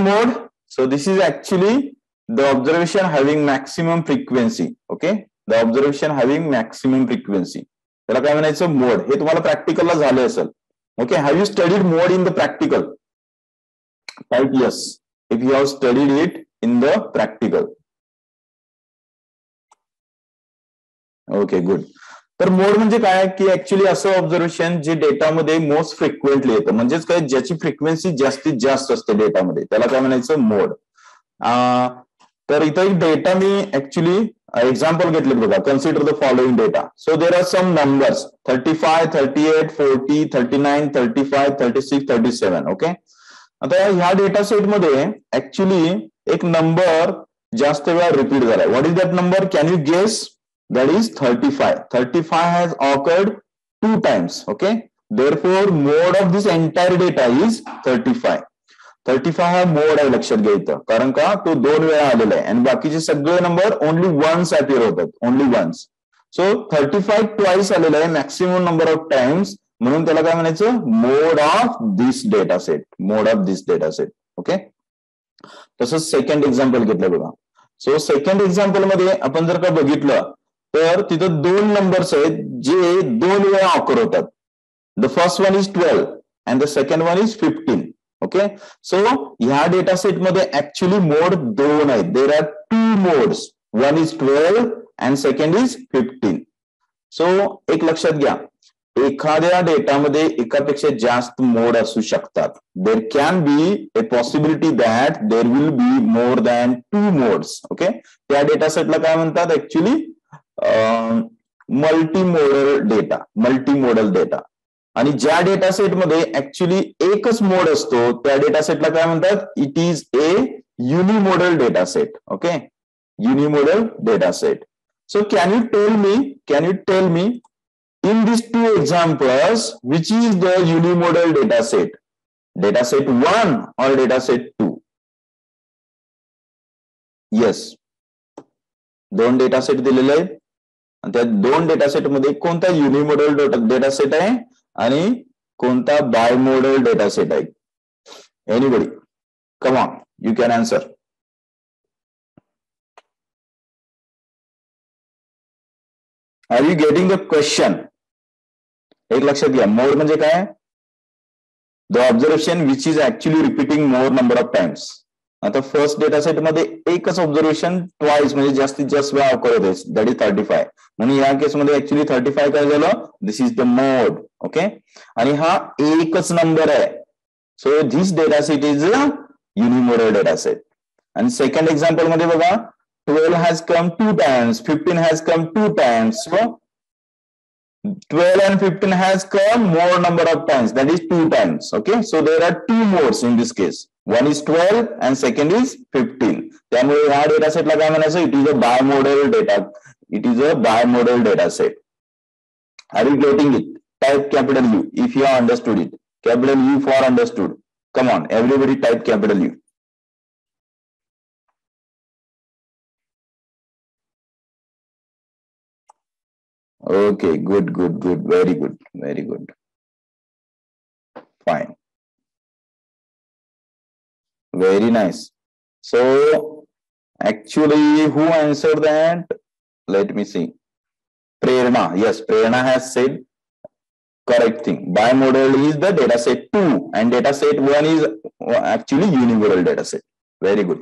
mode. So this is actually the observation having maximum frequency. Okay, the observation having maximum frequency. त्याला काय म्हणायचं? Mode. हे तुम्हाला प्रॅक्टिकलला झाले असेल. Okay, have you studied mode in the practical? Type yes if you have studied it in the practical. Okay, good. तर mode म्हणजे काय की ऍक्च्युली असं ऑब्झर्वेशन जे डेटामध्ये मोस्ट फ्रिक्वेंटली येतं, म्हणजेच काय ज्याची फ्रिक्वेन्सी जास्तीत जास्त असते डेटामध्ये, त्याला काय म्हणायचं? मोड. तर इथं एक डेटा मी ऍक्च्युली एक्झाम्पल घेतले बघा. Consider the following data. So there are some numbers 35, 38, 40, 39, 35, 36, 37. Okay, आता ह्या डेटा सेटमध्ये ऍक्च्युली एक नंबर जास्त वेळा रिपीट झालाय. What is that number? Can you guess? That is 35. 35 has occurred 2 times. Okay, therefore mode of this entire data is 35. 35 हा mode आहे, लक्षात घ्यायचं. कारण का तो 2 वेळा आलेला आहे आणि बाकीचे सगळे नंबर ओनली वन्स अपीअर होतात, ओनली वन्स. सो 35 ट्वाइस आलेला आहे, मॅक्सिमम नंबर ऑफ टाइम्स, म्हणून त्याला काय म्हणायचं? Mode of this data set. Mode of this data set. Okay, तसंच सेकंड एक्झाम्पल घेतलं बघा. सो सेकंड एक्झाम्पल मध्ये आपण जर का बघितलं तर तिथं 2 नंबर्स आहेत जे 2 वेळा ऑकर होतात. The first one is 12 and the second one is 15. Okay, so ह्या डेटा सेट मध्ये ऍक्च्युली मोड 2 आहेत. There are 2 modes. One is 12 and second is 15. So एक लक्षात घ्या, एखाद्या डेटामध्ये एकापेक्षा जास्त मोड असू शकतात. There can be a possibility that there will be more than 2 modes. Okay, त्या डेटा सेटला काय म्हणतात? Actually multimodal data. Multimodal data. आणि ज्या डेटा सेटमध्ये ऍक्च्युली एकच मोड असतो त्या डेटा सेटला काय म्हणतात? It is a unimodal data set. Okay, unimodal data set. So can you tell me in these 2 examples which is the unimodal data set? Data set 1 or data set 2? Yes, 2 data set दिलेले आहेत आणि त्या 2 data set मध्ये कोणता युनिमोडल data set आहे आणि कोणता bimodal data set आहे? Anybody? Come on, you can answer. Are you getting the question? एक लक्षात घ्या, मोड म्हणजे काय? The observation which is actually repeating more number of times. आता फर्स्ट डेटा सेट मध्ये एकच ऑब्झर्वेशन ट्वाइस म्हणजे जास्तीत जास्त वेळा ऑकर होते, दॅट इज 35. म्हणून या केसमध्ये ऍक्च्युली 35 काय झालं? This is the mode. Okay, आणि हा एकच नंबर आहे. So this data set is a unimodal data set. आणि सेकंड एक्झाम्पल मध्ये बघा, 12 has come 2 times, 15 has come 2 times. So 12 and 15 has come more number of times, that is 2 times. Okay, so there are 2 modes in this case. One is 12 and second is 15. त्यामुळे ह्या data सेटला काय म्हणायचं? It is a bimodal data. It is a bimodal data set. Are you getting it? Type capital U if you have understood it. Capital U for understood. Come on, everybody type capital U. Okay, good. Very good. Fine. Very nice. So, actually, who answered that? Let me see. Prerna. Yes, Prerna has said correct thing. Bimodal is the data set 2 and data set 1 is actually unimodal data set. Very good.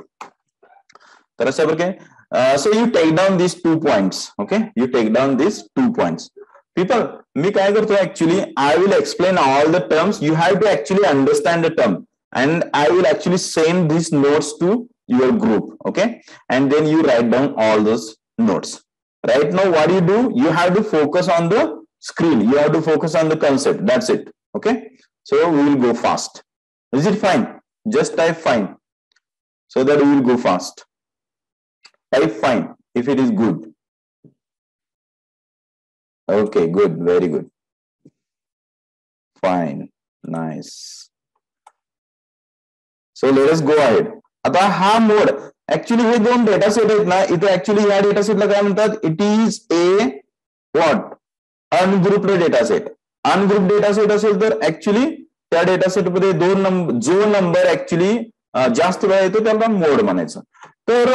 So you take down these 2 points. Okay, you take down these 2 points. People, me काय करतो actually, I will explain all the terms. You have to actually understand the term and I will actually send these notes to your group. Okay, and then you write down all those notes. Right now what you do, you have to focus on the screen. You have to focus on the concept. That's it. Okay, so we will go fast. Is it fine? Just type fine so that we will go fast. Type fine if it is good. Okay, good, very good. Fine, nice. So let us go ahead. आता हा mode actually हे 2 data set आहेत ना, इथे actually या data सेटला काय म्हणतात? It is A what? Ungrouped data set. Ungrouped data set असेल तर ऍक्च्युली त्या डेटा सेटमध्ये 2 नंबर, जो नंबर ऍक्च्युली जास्त वेळा येतो त्याला मोड म्हणायचं. तर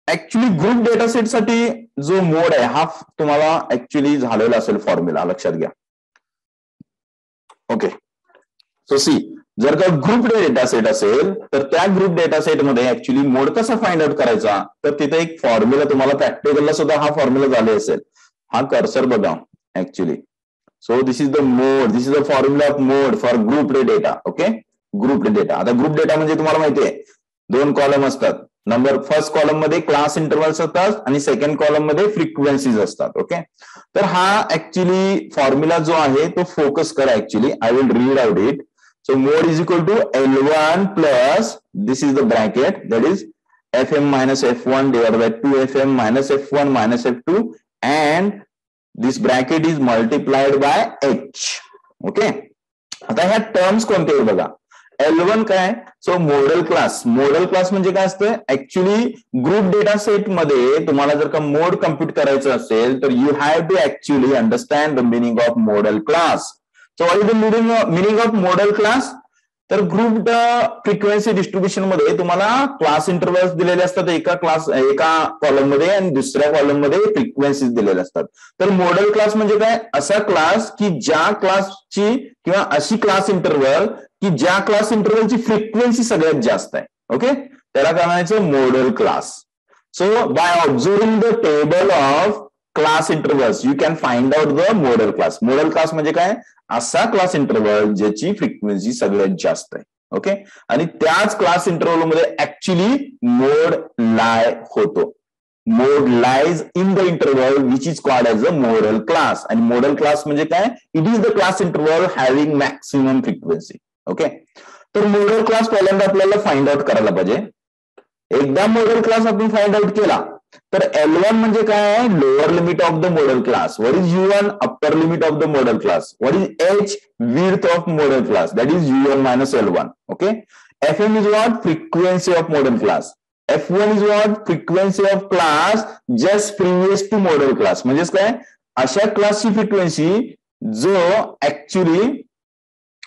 ऍक्च्युली ग्रुप डेटा सेट साठी जो मोड आहे हा तुम्हाला ऍक्च्युली झालेला असेल फॉर्म्युला, लक्षात घ्या. ओके, सो सी, जर का ग्रुप डेटा सेट असेल तर त्या ग्रुप डेटा सेटमध्ये ऍक्च्युली मोड कसा फाइंड आउट करायचा, तर तिथे एक फॉर्म्युला तुम्हाला प्रॅक्टिकलला सुद्धा हा फॉर्म्युला झाले असेल. हा कर्सर बघा actually. So this is the mode, this is the formula of mode for group data. Okay, group data. आता ग्रुप डेटा म्हणजे तुम्हाला माहिती आहे 2 कॉलम असतात. नंबर फर्स्ट कॉलम मध्ये क्लास इंटरव्हल्स असतात आणि सेकंड कॉलम मध्ये फ्रिक्वेन्सीज असतात. ओके, तर हा ऍक्च्युली फॉर्म्युला जो आहे तो फोकस करा. Actually I will read out it. So mode is equal to L1 plus, this is the bracket, that is FM minus F1 divided by 2FM minus F1 minus F2, and this bracket is multiplied by H. Okay, आता ह्या terms कोणते बघा. L1 काय, सो model class. Modal class म्हणजे काय असतं, actually group data set मध्ये तुम्हाला जर का मोड कम्प्युट करायचं असेल तर you have to actually understand the meaning of modal class. So what is the meaning of model class? तर ग्रुप फ्रिक्वेन्सी डिस्ट्रीब्युशन मध्ये तुम्हाला क्लास इंटरव्हल्स दिलेले असतात एका कॉलम मध्ये आणि दुसऱ्या कॉलम मध्ये फ्रिक्वेन्सीज दिलेले असतात. तर मॉडेल क्लास म्हणजे काय, असा क्लास की ज्या क्लासची किंवा अशी क्लास इंटरव्हल की ज्या क्लास इंटरव्हलची फ्रिक्वेन्सी सगळ्यात जास्त आहे. ओके, त्याला काय म्हणायचं, modal class. So by observing the table of class intervals you can find out the modal class. Modal class म्हणजे काय, असा क्लास इंटरव्हल ज्याची फ्रिक्वेन्सी सगळ्यात जास्त आहे. ओके, आणि त्याच क्लास इंटरव्हल मध्ये ऍक्च्युली मोड लाय होतो. Mode lies in the interval which is called as a modal class. आणि मॉडेल क्लास म्हणजे काय, it is the class interval having maximum frequency. Okay, तर मॉडेल क्लास पहिल्यांदा आपल्याला फाइंड आउट करायला पाहिजे. एकदा मॉडेल क्लास आपण फाइंड आउट केला तर L1 म्हणजे काय, lower limit of the modal class. What is U1, upper limit of the modal class. What is H, width of modal class, that is U1 minus L1. Okay, FM is what, frequency of modal class. F1 is what, frequency of class just previous to modal class. म्हणजेच काय, अशा क्लासची frequency जो actually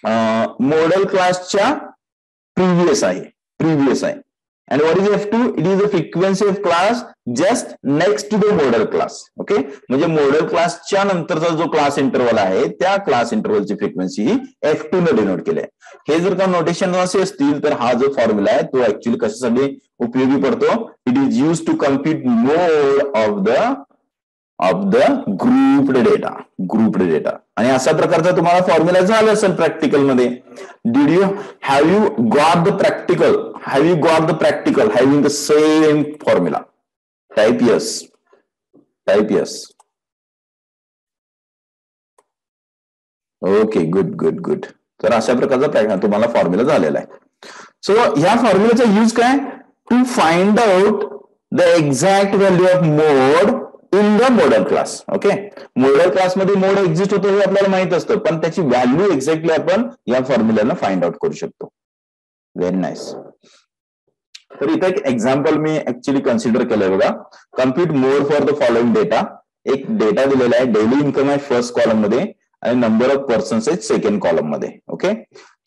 modal क्लासच्या previous आहे. And what is F2? It is the frequency of class just next to the model class. Okay, म्हणजे model क्लासच्या नंतरचा जो क्लास इंटरव्हल आहे त्या क्लास इंटरव्हलची फ्रिक्वेन्सी ही F2 ने डिनोट केली आहे. हे जर का नोटेशन असे असतील तर हा जो फॉर्म्युला आहे तो ऍक्च्युअली कशासाठी उपयोगी पडतो, it is use to compute mode of the grouped data. आणि अशा प्रकारचा तुम्हाला फॉर्म्युला झाला असेल प्रॅक्टिकल मध्ये. Have you got the practical having the same formula? Type yes. Okay, good. तर अशा प्रकारचा तुम्हाला फॉर्म्युला झालेला आहे. सो ह्या फॉर्म्युलाचा यूज काय, to find out the exact value of mode in the modal class. Okay, modal class मध्ये मोड एक्झिस्ट होतो हे आपल्याला माहित असतं, पण त्याची व्हॅल्यू एक्झॅक्टली आपण या फॉर्म्युल्यानं फाइंड आउट करू शकतो. Very nice. तर इथं एक एक्झाम्पल मी ऍक्च्युली कन्सिडर केलंय बघा. Compute mode for the following data. एक डेटा दिलेला आहे, डेली इन्कम आहे फर्स्ट कॉलम मध्ये आणि नंबर ऑफ पर्सन्स आहेत सेकंड कॉलम मध्ये. Okay,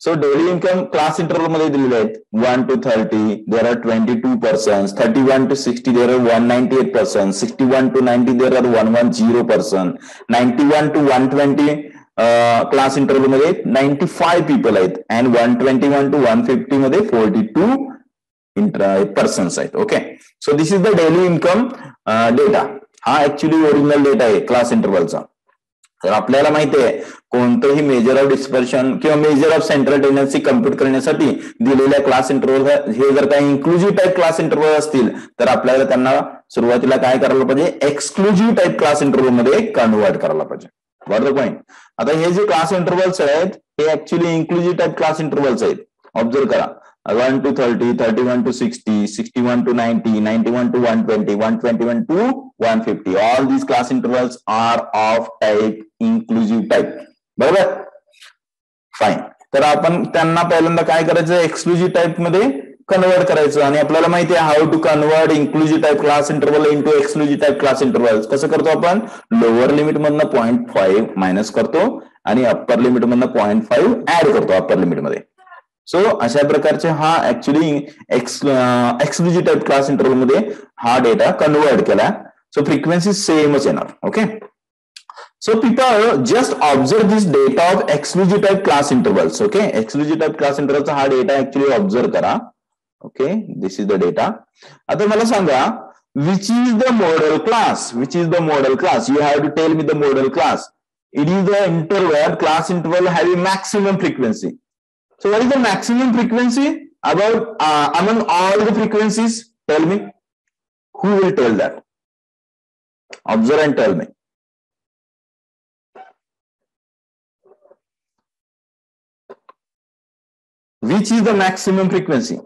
so daily income class interval मध्ये दिलेले आहेत 1 to 30 there are 22 persons, 31 to 60 there are 198 persons, 61 to 90 there are 110 person, 91 to 120 class interval मध्ये 95 पीपल आहेत अँड 121 to 150 मध्ये 42 पर्सन्स आहेत. Okay, so this is the daily income data. हा actually original data आहे class इंटरव्हलचा. तर आपल्याला माहिती आहे कोणतंही मेजर ऑफ डिस्पर्शन किंवा मेजर ऑफ सेंट्रल टेंडन्सी कम्प्युट करण्यासाठी दिलेल्या क्लास इंटरव्हल हे जर काही इन्क्लुझिव्ह टाईप क्लास इंटरव्हल असतील तर आपल्याला त्यांना सुरुवातीला काय करायला पाहिजे, एक्सक्लुझिव्ह टाईप क्लास इंटरव्हल मध्ये कन्वर्ट करायला पाहिजे. बरोबर पॉईंट. आता हे जे क्लास इंटरव्हल्स आहेत हे actually inclusive type class intervals आहेत. ऑब्झर्व करा, 1 to 30, 31 to 60, 61 to 90, 91 to 120, 121 to 150. All these class intervals are of type inclusive type. बरोबर, फाईन. तर आपण त्यांना पहिल्यांदा काय करायचं, एक्सक्लुझिव्ह टाईप मध्ये कन्वर्ट करायचं. आणि आपल्याला माहिती आहे how to convert inclusive type class interval into exclusive type class interval. कसं करतो आपण, लोअर लिमिट मधनं 0.5 मायनस करतो आणि अप्पर लिमिट मधनं 0.5 ऍड करतो अप्पर लिमिट मध्ये. सो अशा प्रकारचे हा actually exclusive type class interval मध्ये हा डेटा कन्वर्ट केला. सो फ्रिक्वेन्सी सेमच येणार. Okay. So people just observe this data of exclusive type class intervals. Okay, exclusive type class intervals हा data actually observe करा. Okay, this is the data. आता मला सांगा, which is the model class? Which is the model class? You have to tell me the model class. It is the interval, class interval having maximum frequency. So what is the maximum frequency about among all the frequencies? Tell me. Who will tell that? Observe and tell me. Which is the maximum frequency?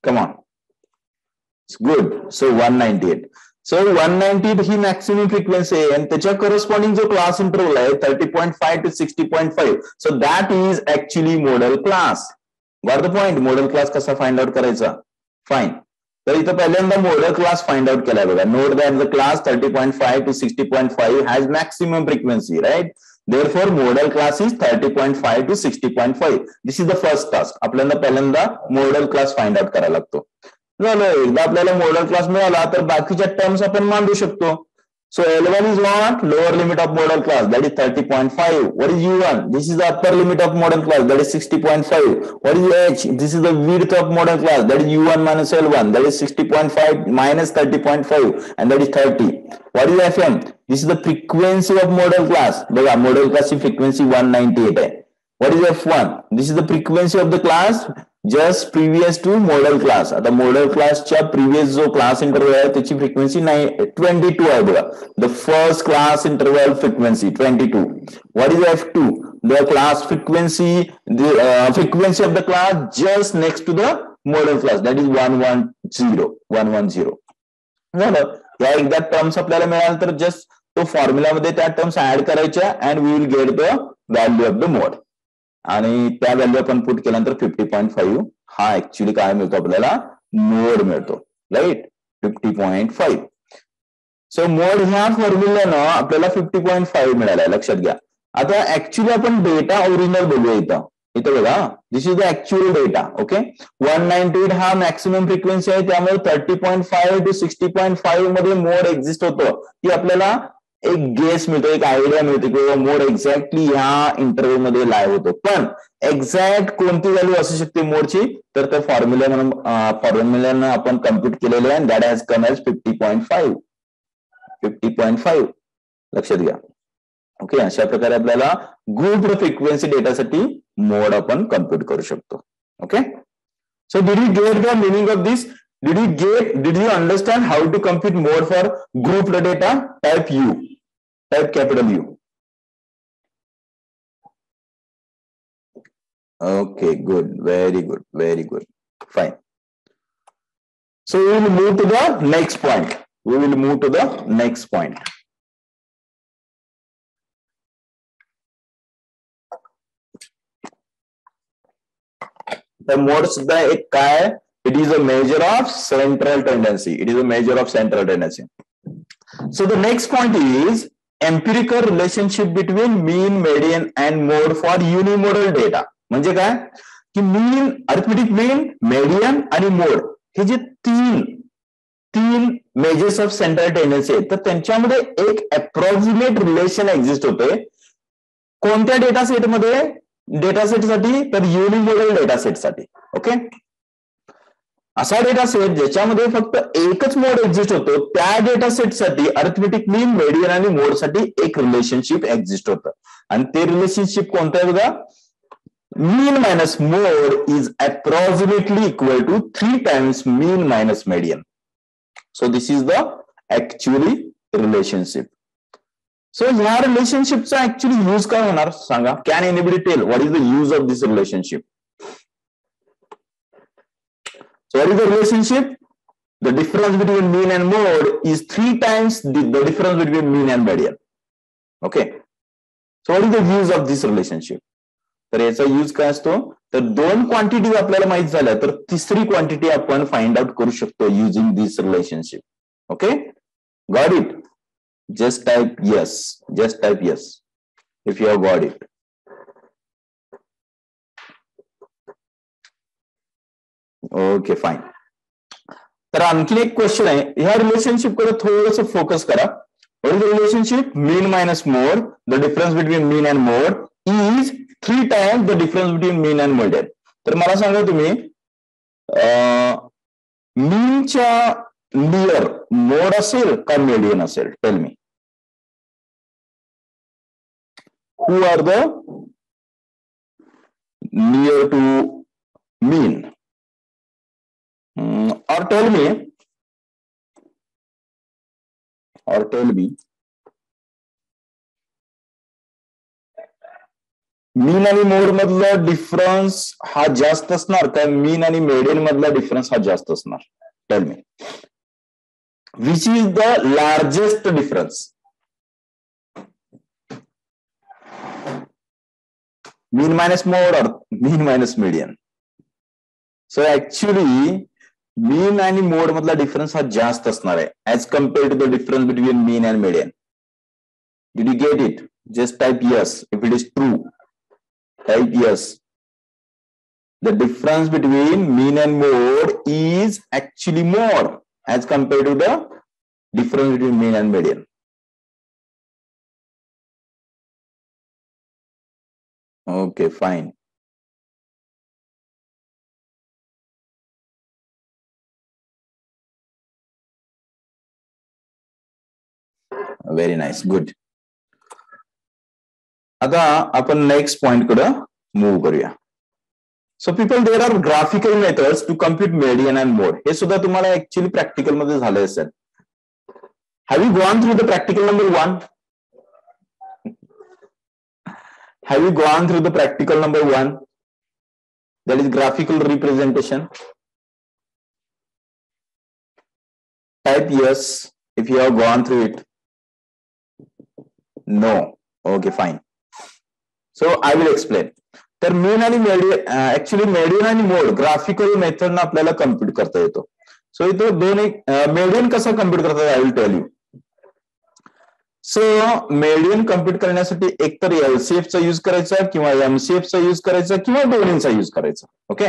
Come on. It's good. So 198. So 198 he maximum frequency आहे आणि त्याच्या corresponding जो class interval आहे 30.5 to 60.5. So that is actually model class. Got the point? Model class कसा find out करायचा? Fine. तर इथं पहिल्यांदा model class find out केलाय बघा. Note that the class 30.5 to 60.5 has maximum frequency, right? Therefore, model class is 30.5 to 60.5. This is the first task. आपल्याला पहिल्यांदा model class find out करायला लागतो. झालं. एकदा आपल्याला model class मिळाला तर बाकीच्या टर्म्स आपण मांडू शकतो. So L1 is what? Lower limit of model class, that is 30.5. What is U1? This is the upper limit of model class, that is 60.5. What is H? This is the width of model class, that is U1 minus L1, that is 60.5 minus 30.5, and that is 30. What is FM? This is the frequency of model class. बघा, model class की frequency 198 आहे. What is F1? This is the frequency of the class just previous to model class. आता model class च्या previous जो class interval आहे त्याची frequency 22 आहे बघा. The first class interval frequency 22. What is F2? The class frequency, the frequency of the class just next to the model class, that is 110. झालं. या एकदा टर्म्स आपल्याला मिळाल तर जस्ट तो फॉर्म्युला मध्ये त्या टर्म्स ऍड करायच्या and we will get the value of the mode. आणि त्या व्हॅल्यू आपण पुट केल्यानंतर 50.5 हा ऍक्च्युली काय मिळतो आपल्याला? मोड मिळतो, राईट? 50.5. सो मोड ह्या फॉर्म्युल्यानं आपल्याला 50.5 मिळालाय, लक्षात घ्या. आता ऍक्च्युली आपण डेटा ओरिजिनल बघूया इथं बघा. This is the actual data. Okay. 198 हा मॅक्सिमम फ्रिक्वेन्सी आहे, त्यामुळे 30.5 to 60.5 मध्ये मोड एक्झिस्ट होतो. ती आपल्याला एक गेस मिळतो, एक आयडिया मिळते की मोड एक्झॅक्टली ह्या इंटरव्ह्यू मध्ये लाईव्ह होतो. पण एक्झॅक्ट कोणती व्हॅल्यू असू शकते मोडची, तर त्या फॉर्म्युल्यानं आपण कम्प्युट केलेलं आहे. That has come as 50.5. लक्षात घ्या. ओके. अशा प्रकारे आपल्याला ग्रुप फ्रिक्वेन्सी डेटासाठी मोड आपण कम्प्युट करू शकतो. Okay. So did you get the meaning of this? Did you understand how to compute mode for grouped data? Type U, type capital U. Okay, good, very good, fine. So we will move to the next point. The mode सुद्धा एक काय? It is a measure of central tendency. So the next point is empirical relationship between mean, median and mode for unimodal data. म्हणजे काय की mean, arithmetic mean, median आणि mode हे जे तीन measures of central tendency आहेत, तर त्यांच्यामध्ये एक approximate relation exist होते. कोणत्या डेटासेटसाठी? तर युनिमोडल डेटासेटसाठी. ओके. असा डेटा सेट ज्याच्यामध्ये फक्त एकच मोड एक्झिस्ट होतो, त्या डेटा सेटसाठी अरिथमेटिक मीन, मेडियन आणि मोडसाठी एक रिलेशनशिप एक्झिस्ट होतं. आणि ते रिलेशनशिप कोणतं आहे बघा? Mean minus mode is approximately equal to 3 times mean minus median. So this is the actually relationship. So ह्या रिलेशनशिपचा ऍक्च्युअली यूज काय होणार सांगा? Can anybody tell what is the use of this relationship? So what is the relationship? The difference between mean and mode is 3 times the difference between mean and median. Okay. So what is the use of this relationship? तर याचा use काय असतो? तर दोन quantity आपल्याला माहित झाल्या तर तिसरी क्वांटिटी आपण फाइंड आउट करू शकतो using this relationship. Okay. Got it? Just type yes if you have got it. Okay fine. तर आणखीन एक क्वेश्चन आहे, ह्या रिलेशनशिप कडे थोडंसं फोकस करा. What is the relationship? Mean minus mode, the difference between mean and mode is 3 times the difference between mean and mode. तर मला सांगा तुम्ही मीनच्या नियर मोड असेल का मेडियन असेल? Tell me. Who are the near to mean? or tell me mean आणि mode मधला difference हा जास्त असणार का मीन आणि मेडियन मधला डिफरन्स हा जास्त असणार? Tell me which is the largest difference? Mean minus mode और mean minus median? So actually mean आणि मोड मधला डिफरन्स हा जास्त असणार आहे as compared to the difference between mean and median. Did you get it? Just type yes if it is true. Type yes. The difference between mean and mode is actually more as compared to the difference between mean and median. Okay, fine. Very nice. Good. आता आपण next point कडे move करूया. So people, there are graphical methods to compute median and mode. हे सुद्धा तुम्हाला actually practical मध्ये झालं असेल. Have you gone through the practical number 1? Have you gone through the practical number 1? That is graphical representation. Type yes if you have gone through it. No. Okay, fine. So I will explain. तर mean आणि median, actually median आणि mode graphical मेथडनं आपल्याला compute करता येतो. सो इथं दोन एक median कसा कम्प्युट करतात I will tell you. So median compute करण्यासाठी एकतर एलसीएफचा यूज करायचा किंवा एमसीएफचा यूज करायचा किंवा दोन्हीचा यूज करायचा. ओके.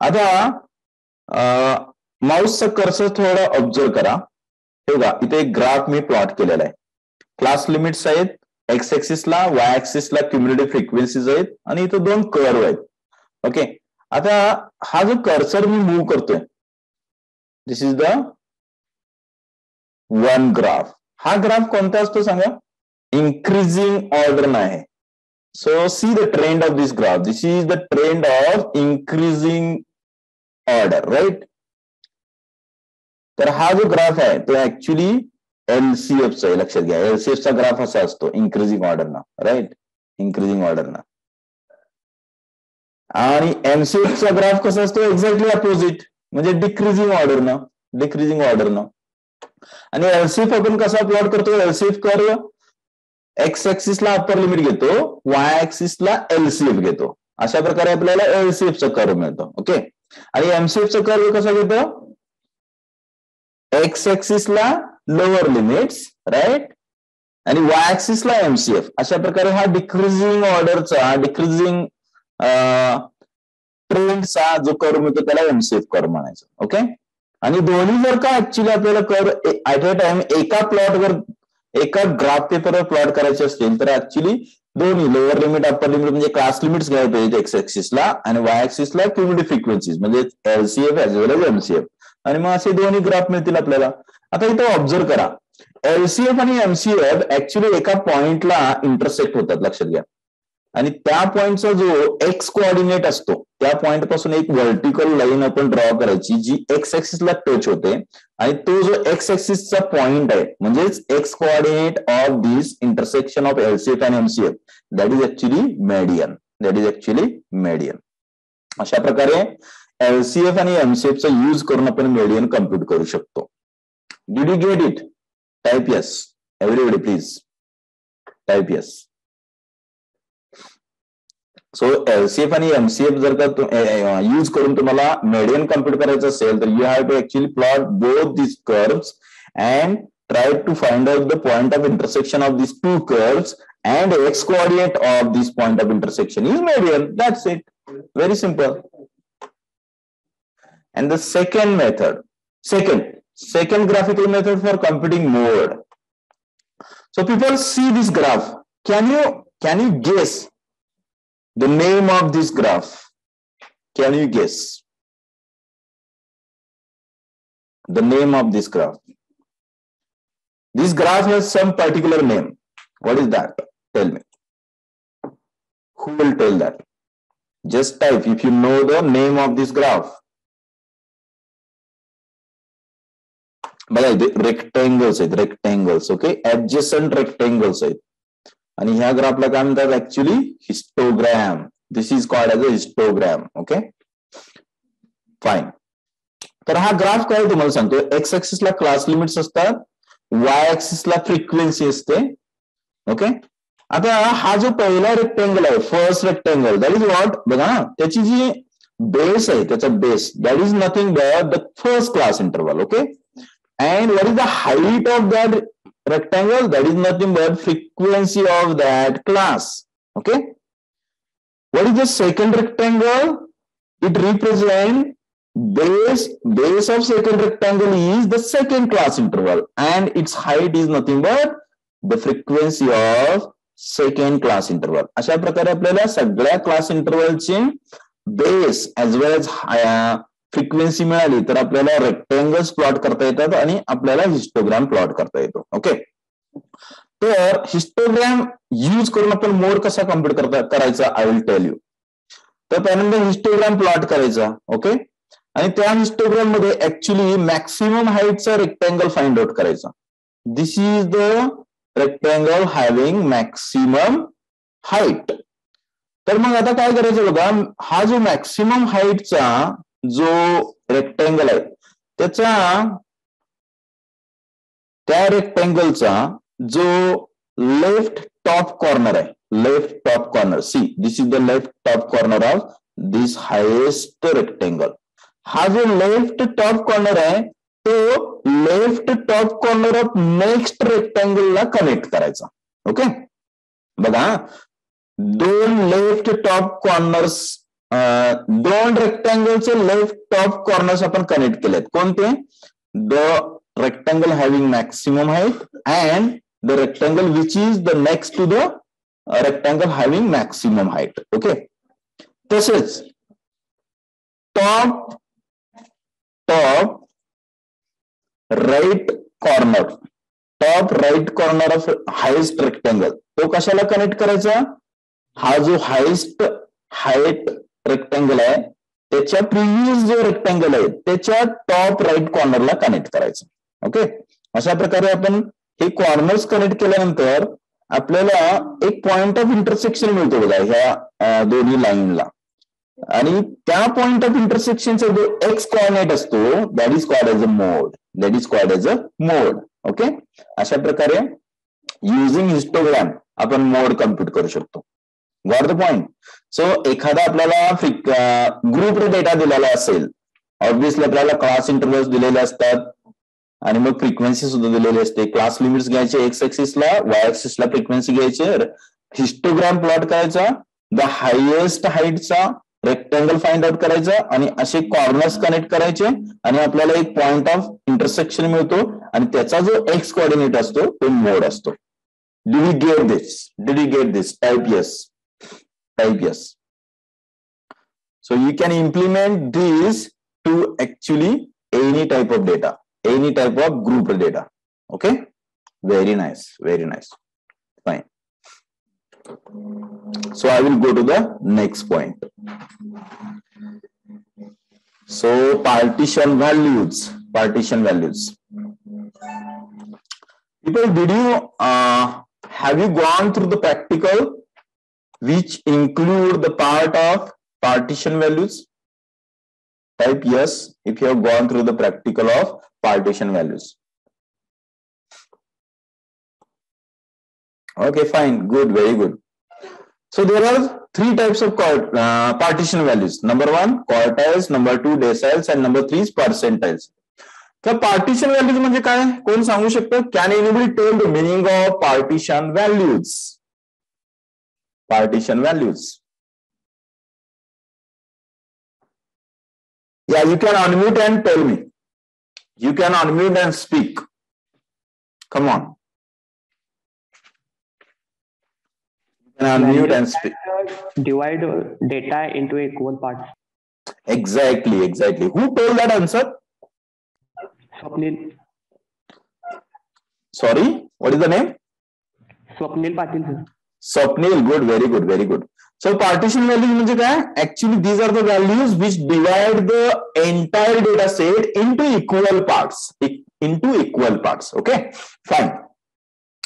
आता माऊसचा कर्सर थोडा ऑब्झर्व करा. हे बघा इथे एक ग्राफ मी प्लॉट केलेला आहे. क्लास लिमिट्स आहेत, एक्स ऍक्सिसला वाय ऍक्सिसला क्युम्युलेटिव्ह फ्रिक्वेन्सीज आहेत आणि इथे दोन कर्व आहेत. ओके. आता हा जो कर्सर मी मूव्ह करतोय, this is the one graph. हा ग्राफ कोणता असतो सांगा? इन्क्रीजिंग ऑर्डर आहे. So see the trend of this graph. This is the trend of increasing order, right? तर हा जो ग्राफ आहे तो ऍक्च्युली एलसीएफचा आहे. लक्षात घ्या, एलसीएफचा ग्राफ असा असतो इन्क्रीजिंग ऑर्डरना, राईट? इन्क्रीजिंग ऑर्डरना. आणि एमसीएफचा ग्राफ कसा असतो? एक्झॅक्टली अपोजिट, म्हणजे डिक्रीजिंग ऑर्डरनं. आणि एलसीएफ आपण कसा प्लॉट करतो? एलसीएफ कर्व एक्स ऍक्सिसला अप्पर लिमिट घेतो, वाय ऍक्सिसला एलसीएफ घेतो. अशा प्रकारे आपल्याला एलसीएफचा कर्व मिळतो. ओके. आणि एमसीएफचा कर्व कसा घेतो? एक्स ऍक्सिसला लोअर लिमिट्स, राईट? आणि वाय ऍक्सिसला एमसीएफ. अशा प्रकारे हा डिक्रीजिंग ऑर्डरचा, डिक्रीजिंग ट्रेंडचा जो कर्व मिळतो त्याला एमसीएफ कर्व म्हणायचं. ओके. आणि दोन्ही जर का ऍक्च्युली आपल्याला कर्व ऍट अ टाइम एका प्लॉटवर, एका ग्राफ पेपरवर प्लॉट करायचे असतील तर ऍक्च्युली दोन्ही लोअर लिमिट अप्पर लिमिट म्हणजे क्लास लिमिट्स घ्यायला पाहिजे एक्स ऍक्सिसला आणि वाय ऍक्सिसला क्युम्युलेटिव्ह फ्रिक्वेन्सीज म्हणजे LCF as well as MCF. आणि मग असे दोन्ही ग्राफ मिळतील आपल्याला. आता इथं ऑब्झर्व करा, एलसीएफ आणि एमसीएफ ऍक्च्युली एका पॉइंटला इंटरसेक्ट होतात. लक्षात घ्या. आणि त्या पॉइंटचा जो एक्स कोऑर्डिनेट असतो त्या पॉइंट पासून एक व्हर्टिकल लाईन आपण ड्रॉ करायची जी एक्स ऍक्सिसला टच होते. आणि तो जो एक्स ऍक्सिसचा पॉइंट आहे म्हणजेच x coordinate of this intersection of LCF and MCF, that is actually median. अशा प्रकारे एलसीएफ आणि एमसीएफचा यूज करून आपण मेडियन कम्प्युट करू शकतो. Did you get it? Type yes. Everybody please type yes. So LCF आणि एमसीएफ जर का यूज करून तुम्हाला मेडियन कम्प्युट करायचं असेल तर you have to actually plot both this curves and try to find out the point of intersection of this two curves and X coordinate of this point of intersection is median. That's it. Very simple. And the second method, second graphical method for computing mode. So people see this graph. Can you guess the name of this graph? Can you guess the name of this graph? This graph has some particular name. What is that? Tell me. Who will tell that? Just type if you know the name of this graph. बघा rectangles आहेत, rectangles. Okay, adjacent rectangles आहेत. आणि ह्या ग्राफला काय म्हणतात? Actually histogram. This is called as a histogram. Okay, fine. तर हा ग्राफ काय तुम्हाला सांगतो, एक्स ऍक्सिसला क्लास लिमिट्स असतात, वाय ऍक्सिसला फ्रिक्वेन्सी असते. ओके, आता हा जो पहिला रेक्टँगल आहे, first rectangle, that is what, बघा ना, त्याची जी बेस आहे, त्याचा base, that is nothing but the first class interval. Okay, and what is the height of that rectangle? That is nothing but frequency of that class. Okay, what is the second rectangle? It represents base of second rectangle is the second class interval, and its height is nothing but the frequency of second class interval. अशा प्रकारे आपल्याला सगळ्या class इंटरवलची base as well as frequency मिळाली तर आपल्याला rectangles plot करता येतात आणि आपल्याला हिस्टोग्राम प्लॉट करता येतो. ओके, तर हिस्टोग्राम यूज करून आपण मोड कसा कम्प्युट करायचा, आय विल टेल यू. तर पहिल्यांदा हिस्टोग्राम प्लॉट करायचा. ओके, आणि त्या हिस्टोग्राम मध्ये ऍक्च्युली मॅक्सिमम हाईटचा रेक्टँगल फाइंड आउट करायचा. This is the rectangle having maximum height. तर मग आता काय करायचं बघा, हा जो मॅक्सिमम हाईटचा जो रेक्टँगल आहे त्या रेक्टँगलचा जो लेफ्ट टॉप कॉर्नर आहे, left top corner, see this is the left top corner of this highest rectangle. हा जो लेफ्ट टॉप कॉर्नर आहे तो left top corner of next रेक्टँगलला कनेक्ट करायचा. ओके, बघा, दोन लेफ्ट टॉप कॉर्नर्स, दोन रेक्टँगलचे लेफ्ट टॉप कॉर्नर्स आपण कनेक्ट केलेत. कोणते? The rectangle having maximum height and the rectangle which is the next to the rectangle having maximum height. Okay, तसेच top right corner of highest rectangle तो कशाला connect करायचा? हा जो हायेस्ट हाईट रेक्टँगल आहे त्याच्या प्रिव्हियस जो रेक्टँगल आहे त्याच्या टॉप राईट कॉर्नरला कनेक्ट करायचं. ओके, अशा प्रकारे आपण हे कॉर्नर्स कनेक्ट केल्यानंतर आपल्याला एक पॉइंट ऑफ इंटरसेक्शन मिळतो बघा ह्या दोन्ही लाईनला. आणि त्या पॉइंट ऑफ इंटरसेक्शनचा जो एक्स कोऑर्डिनेट असतो that is called as a mode. Okay, अशा प्रकारे युझिंग हिस्टोग्राम आपण मोड कम्प्युट करू शकतो. Got the point? सो एखादा आपल्याला ग्रुप डेटा दिलेला असेल, ऑब्व्हियसली आपल्याला क्लास इंटरव्हल्स दिलेले असतात आणि मग फ्रिक्वेन्सी सुद्धा दिलेली असते. क्लास लिमिट्स घ्यायचे एक्स ऍक्सिसला, वाय ऍक्सिसला फ्रिक्वेन्सी घ्यायचे, हिस्टोग्राम प्लॉट करायचा, द हायेस्ट हाईटचा रेक्टँगल फाइंड आउट करायचा आणि असे कॉर्नर्स कनेक्ट करायचे आणि आपल्याला एक पॉइंट ऑफ इंटरसेक्शन मिळतो आणि त्याचा जो एक्स कोऑर्डिनेट असतो तो मोड असतो. Did you get this? Type yes. So you can implement this to actually any type of data, any type of group data. Okay, very nice. Fine. So I will go to the next point. So partition values. People, have you gone through the practical which include the part of partition values? Type yes if you have gone through the practical of partition values. Okay, fine, good, very good. So there are three types of partition values. Number one, quartiles, number two, deciles, and number three is percentiles. तर partition values म्हणजे काय, कोण सांगू शकतो? Can anybody tell the meaning of partition values? Yeah, you can unmute and tell me. You can unmute and speak. Come on. You can unmute and speak. Divide data into equal parts. Exactly. Who told that answer? Swapnil. Sorry, what is the name? Swapnil Patil, sir. Swapnil, good, very good. So partition values म्हणजे काय? Actually, these are the values which divide the entire data set into equal parts. Okay, fine.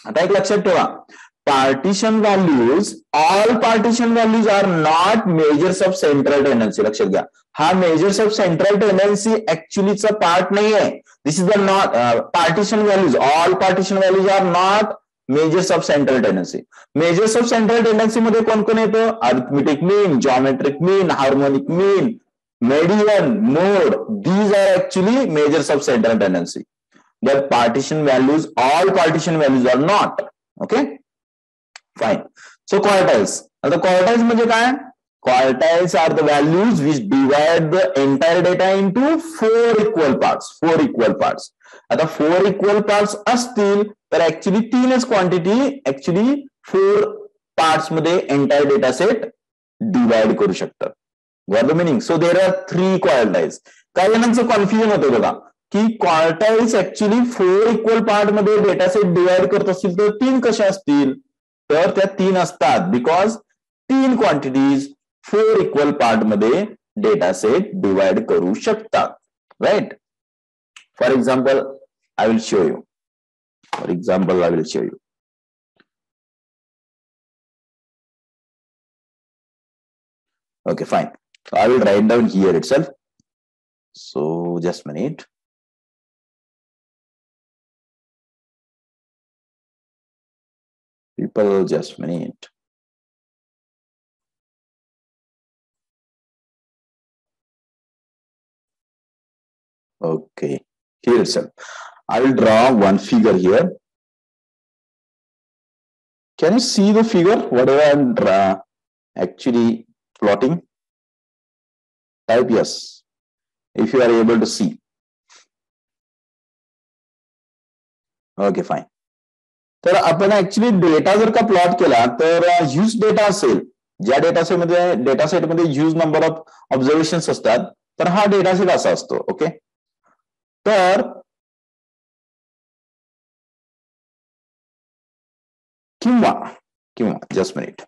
आता एक लक्षात ठेवा. Partition values, all partition values are not measures of central tendency. लक्षात घ्या. हा measures of central tendency actually चा part नाही आहे. This is the not partition values. All partition values are not measures of central tendency. Measures of central tendency मध्ये कोण कोण येतं? Arithmetic mean, geometric mean, harmonic mean, median, mode. These are actually measures of central tendency. But partition values, all partition values are not. Okay? Fine. So quartiles. Now quartiles म्हणजे काय? Quartiles are the values which divide the entire data into four equal parts. आता 4 equal parts असतील तर actually 3च quantity actually 4 parts मध्ये entire data set divide करू शकतात. Got the meaning? So there are 3 quartiles. काही जणांचं कन्फ्युजन होतं बघा की क्वार्टाइल्स ऍक्च्युली 4 इक्वल पार्ट मध्ये डेटा सेट डिवाइड करत असतील तर 3 कशा असतील? तर त्या 3 असतात बिकॉज 3 क्वांटिटीज 4 इक्वल पार्ट मध्ये डेटा सेट डिवाइड करू शकतात. Right? For example, I will show you. Okay, fine. So I will write down here itself. So just a minute. People, just a minute. Okay. Here itself. I will draw one figure here. Can you see the figure? Whatever I am actually plotting. Type yes if you are able to see. Okay, fine. तर आपण actually data जर का plot केला तर huge data असेल, ज्या data set मध्ये huge number of observation असतात, तर हा डेटा सेट असा असतो. ओके, तर किंवा जस्ट मिनिट,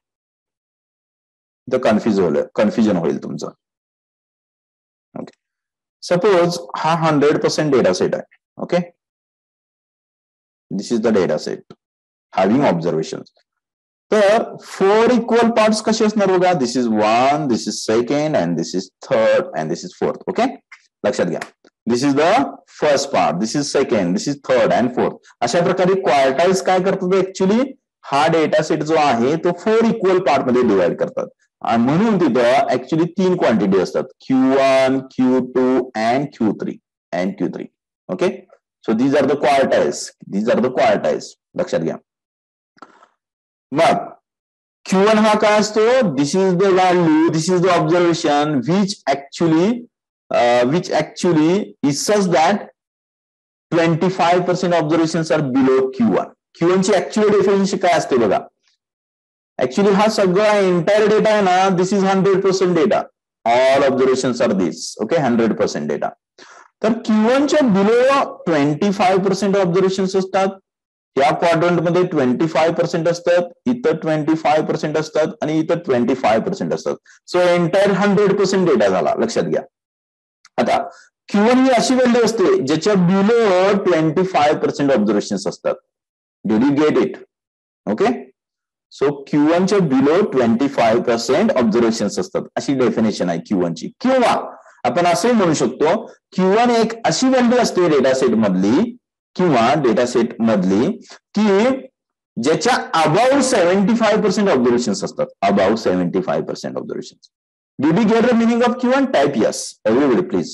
द कन्फ्युजन होईल तुमचं. ओके, सपोज हा 100% डेटा सेट आहे. Okay, this is the data set having observation. तर 4 इक्वल पार्ट्स कसे असणार बघा. This is 1, this is second, and this is third, and this is fourth. Okay, लक्षात घ्या. This is the first part, this is second, this is third and fourth. अशा प्रकारे quartiles काय करतात ऍक्च्युली, हा डेटा सेट जो आहे तो 4 इक्वल पार्ट मध्ये डिवाइड करतात. आणि म्हणून तिथं ऍक्च्युली 3 क्वांटिटी असतात, Q1, Q2 and Q3. Okay, so these are the quartiles. लक्षात घ्या. मग Q1 हा काय असतो, this is the value, this is the observation which actually is such that 25% observations are below Q1. Q1 ची actual definition काय असते बघा. ऍक्च्युली हा सगळा एंटायर डेटा आहे ना, this is 100% data. All observations are this. Okay, 100% data. तर Q1 च्या बिलो 25% ऑब्झर्वेशन्स असतात. या क्वाड्रंट मध्ये 25% असतात, इथं 25% असतात, आणि इथं 25% असतात. सो एंटायर 100% डेटा झाला. लक्षात घ्या. आता Q1 ही अशी व्हॅल्यू असते ज्याच्या बिलो 25% ऑब्झर्वेशन्स असतात. Did you get it? Okay, so Q1 च्या बिलो 25% ऑब्झर्वेशन्स असतात, अशी डेफिनेशन आहे Q1 ची. किंवा आपण असं म्हणू शकतो, Q1 एक अशी व्हॅल्यू असते डेटा सेट मधली की ज्याच्या अबाउट 75% ऑब्झर्वेशन्स असतात. About 75% observations. Did you get the meaning of Q1? Type yes. Everybody, please.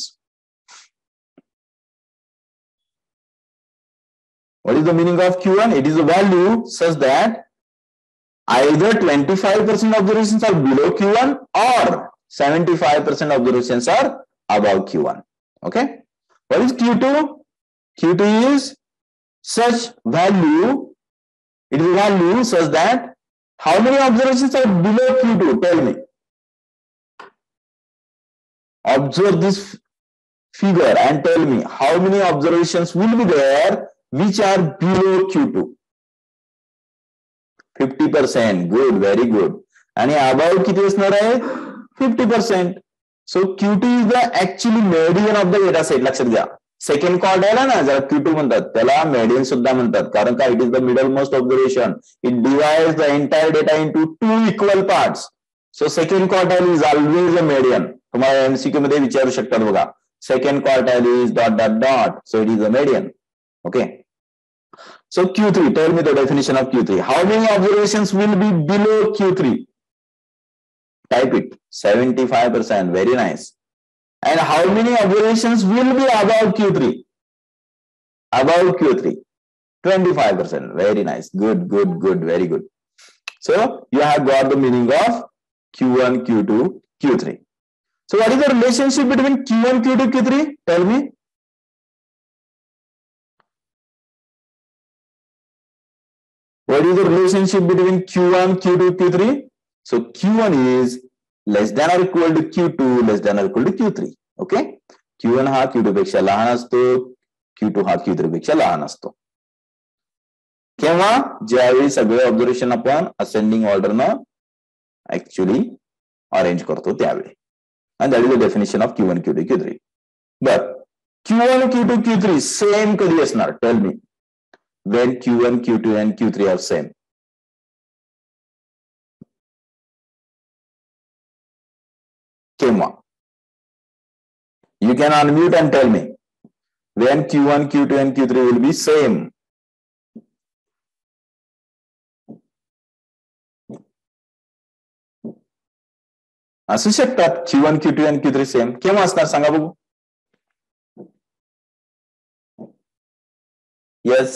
What is the meaning of Q1? It is a value such that either 25% observations are below Q1 or 75% observations are above Q1. Okay, what is Q2? Q2 is such value, it is a value such that how many observations are below Q2? Tell me. Observe this figure and tell me how many observations will be there which are below Q2. 50%. Good, very good. आणि above किती असणार आहे? 50%. So Q2 is the actually median of the data set. लक्षात घ्या. Second quartile आहे ना, ज्याला Q2 म्हणतात, त्याला मेडियन सुद्धा म्हणतात, कारण काय? It is the middle most observation. It divides the entire data into 2 equal parts. So second quartile is always a median. तुम्हाला एमसीक्यू मध्ये विचारू शकतात बघा. Second quartile is dot dot dot, so it is a median. Okay, so Q3, tell me the definition of Q3. How many observations will be below Q3? Type it. 75%. Very nice. And how many observations will be above Q3? Above Q3. 25%. Very nice. Good, good, good. Very good. So you have got the meaning of Q1, Q2, Q3. So what is the relationship between Q1, Q2, Q3? Tell me. What is the relationship between Q1, Q2, Q3? So Q1 is less than or equal to Q2 less than or equal to Q3. Okay? Q1 हा Q2 पेक्षा लहान असतो, Q2 हा Q3 पेक्षा लहान असतो. केव्हा? ज्यावेळी सगळे ऑब्झर्वेशन आपण असेंडिंग ऑर्डरनं ऍक्च्युअली अरेंज करतो त्यावेळी. And that is the definition of Q1, Q2, Q3. But Q1, Q2, Q3 same कधी असणार? Tell me. When Q1, Q2 and Q3 are same. केव्हा? You can unmute and tell me when Q1, Q2 and Q3 will be same. असू शकतात Q1, Q2 and Q3 same. केव्हा असणार सांगा बघू. Yes.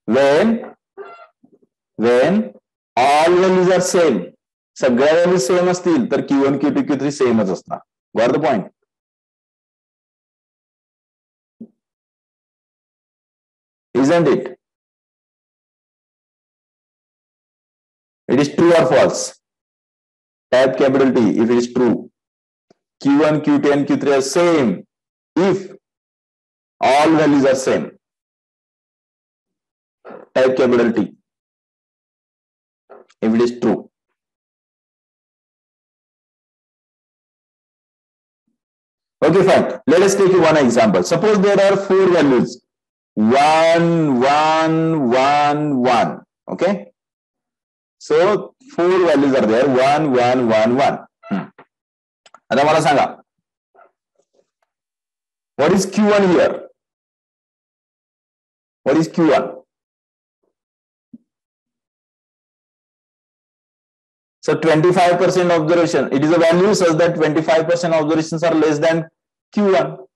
When all values are same. सगळ्या value same असतील तर Q1, Q2, Q3 सेमच असणार. Got the point? Isn't it? It is true or false? Type capital T if it is true. Q1, Q2 and Q3 are same if all values are same. Type capital T if it is true. Okay, fine. Let us take one example. Suppose there are 4 values. 1, 1, 1, 1. Okay. So 4 values are there. 1, 1, 1, 1. आता मला सांगा. What is Q1 here? What is Q1? So 25% observation. It is a value such that 25% observations are less than Q1.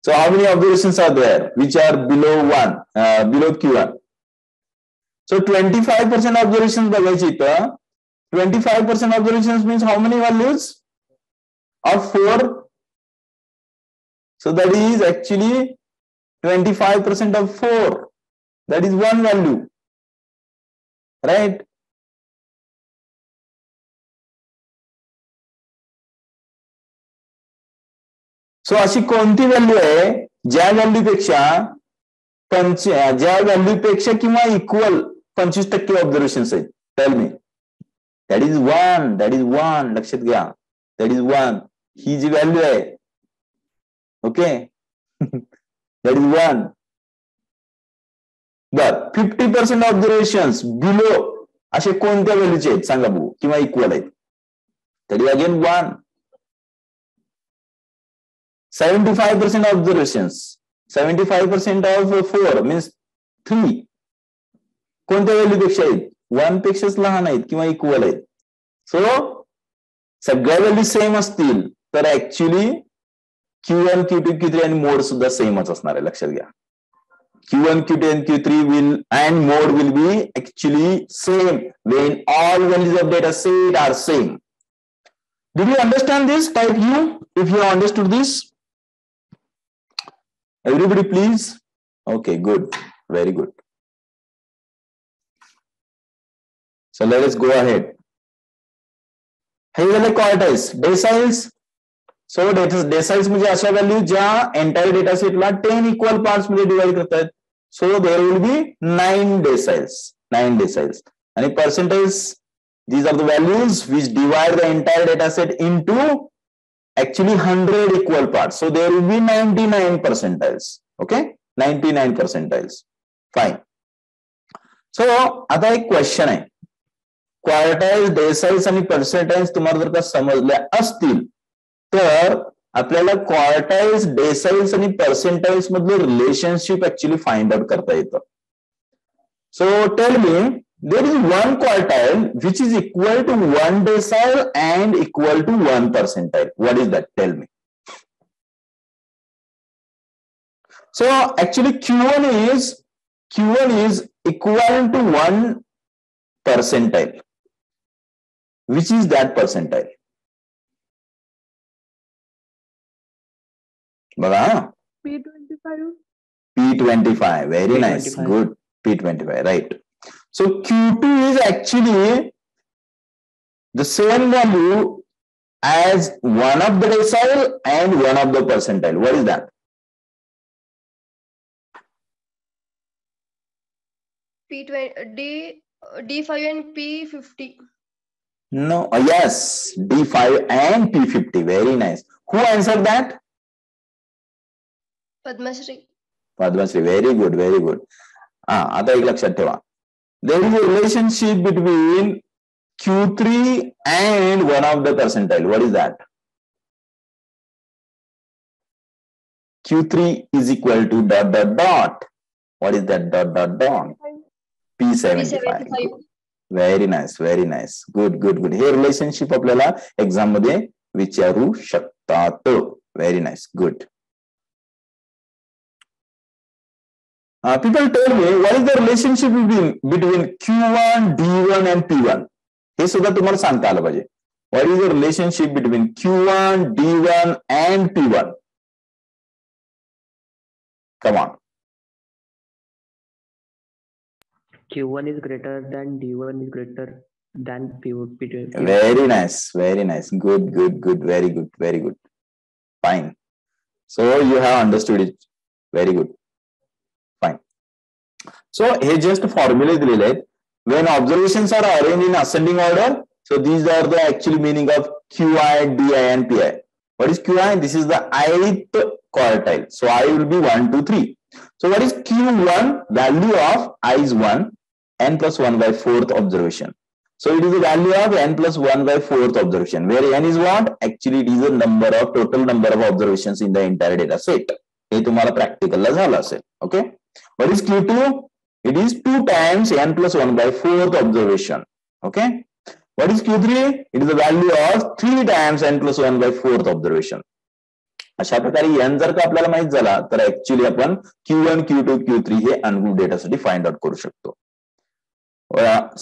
So how many observations are there which are below below Q1? So 25% observations बघायची तर 25% observations means how many values? Of 4. So that is actually 25% of 4. That is 1 value. Right? सो अशी कोणती value आहे ज्या व्हॅल्यूपेक्षा किंवा equal 25% observations आहेत? Tell me. That is 1. That is 1. लक्षात घ्या. That is 1. ही जी व्हॅल्यू आहे. ओके. That is 1. बर 50% ऑब्झर्वेशन्स बिलो असे कोणत्या व्हॅल्यूचे आहेत सांगा बघू, किंवा इक्वल आहेत? That is again 1. 75% observations. 75% of 4 means 3. कोणत्या व्हॅल्यू पेक्षा आहेत? 1 पेक्षाच लहान आहेत किंवा इक्वल आहेत. सो सगळ्या व्हॅल्यू सेम असतील तर ऍक्च्युली Q1, Q2, Q3 आणि मोड सुद्धा सेमच असणार आहे. लक्षात घ्या. Q1, Q2, and Q3 will and mode will be actually same when all values of data set are same. Did you understand this? Type U if you understood this. Everybody, please. Okay, good. Very good. So let us go ahead. हे झाले quartiles. Deciles. सो deciles म्हणजे अशा value ज्या entire data सेटला 10 equal parts मध्ये divide करतात. So there will be 9 deciles. आणि percentage, these are the values which divide the entire data set into actually 100 equal parts. So there will be 99 percentiles. Okay, 99 percentiles. Fine. So आता एक question आहे. Quartile, deciles आणि पर्सेंटाइल्स तुम्हाला जर का समजल्या असतील तर आपल्याला क्वार्टाइल्स, डेसाइल्स आणि पर्सेंटाइल्स मधलं रिलेशनशिप ऍक्च्युली फाइंड आउट करता येतं. So tell me, there is one quartile which is equal to one decile and equal to one percentile. What is that? Tell me. So actually Q1 is equal to one percentile. Which is that percentile? Baga? P25. P25. Very nice. P25. Good. P25. Right. So Q2 is actually the same value as one of the decile and one of the percentile. What is that? D5 and P50. No. Yes. D5 and P50. Very nice. Who answered that? Padmasri. Padmasri. Very good. Very good. आता एक लक्षात ठेवा. There is a relationship between Q3 and one of the percentile. What is that? Q3 is equal to ... What is that ... P75. Very nice. Very nice. Good. Hey relationship आपल्याला exam मध्ये विचारू शकतात. Very nice. Good. People tell me, what is the relationship between Q1, D1 and P1? हे सुद्धा तुम्हाला सांगता आलं पाहिजे. What is the relationship between Q1, D1 and P1? Come on. Q1 is greater than D1 is greater than P2. Very nice. Good. Very good. Fine. So you have understood it. Very good. Fine. So hey just formula दिलेले आहेत. When observations are arranged in ascending order, so these are the actual meaning of QI, DI, and PI. What is QI? This is the ith quartile. So I will be 1, 2, 3. So what is Q1? Value of I is 1, n plus 1 by 4th observation. So it is the value of n plus 1 by 4th observation, where n is what? Actually it is the total number of observations in the entire data set. हे तुम्हाला practical ला झालं असेल. Okay. What is Q2? It is 2 times n plus 1 by 4th observation. Okay. What is Q3? It is the value of 3 times n plus 1 by 4th observation. अशा प्रकारे n जर का आपल्याला माहित झाला तर ऍक्च्युअली आपण Q1, Q2, Q3 हे ungroup डेटासाठी find out करू शकतो.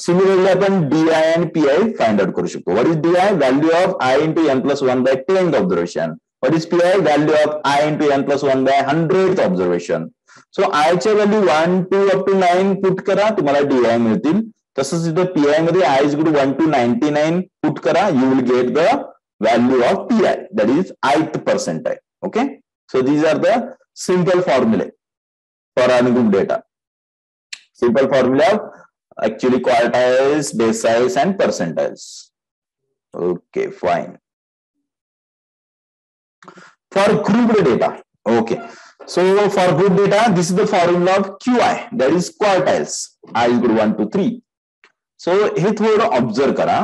सिमिलरली आपण DI आणि PI फाइंड आउट करू शकतो. What is DI? Value of I into n plus 1 by 10th observation. What is PI? Value of I into n plus 1 by 100th observation. So I च्या value 1 to up to 9 put करा, तुम्हाला DI मिळतील. तसंच इथं PI मध्ये I is equal to 1 to 99 put करा, you will get the value of PI, that is ith percentile. Okay, so these are the simple formulae for ungroup data. Simple formula of actually quartiles, deciles, and percentiles. Okay, fine. For grouped data, okay. So for group data, this is the formula of QI, that is quartiles. I is equal to 1 to 3. So हे थोडं observe करा.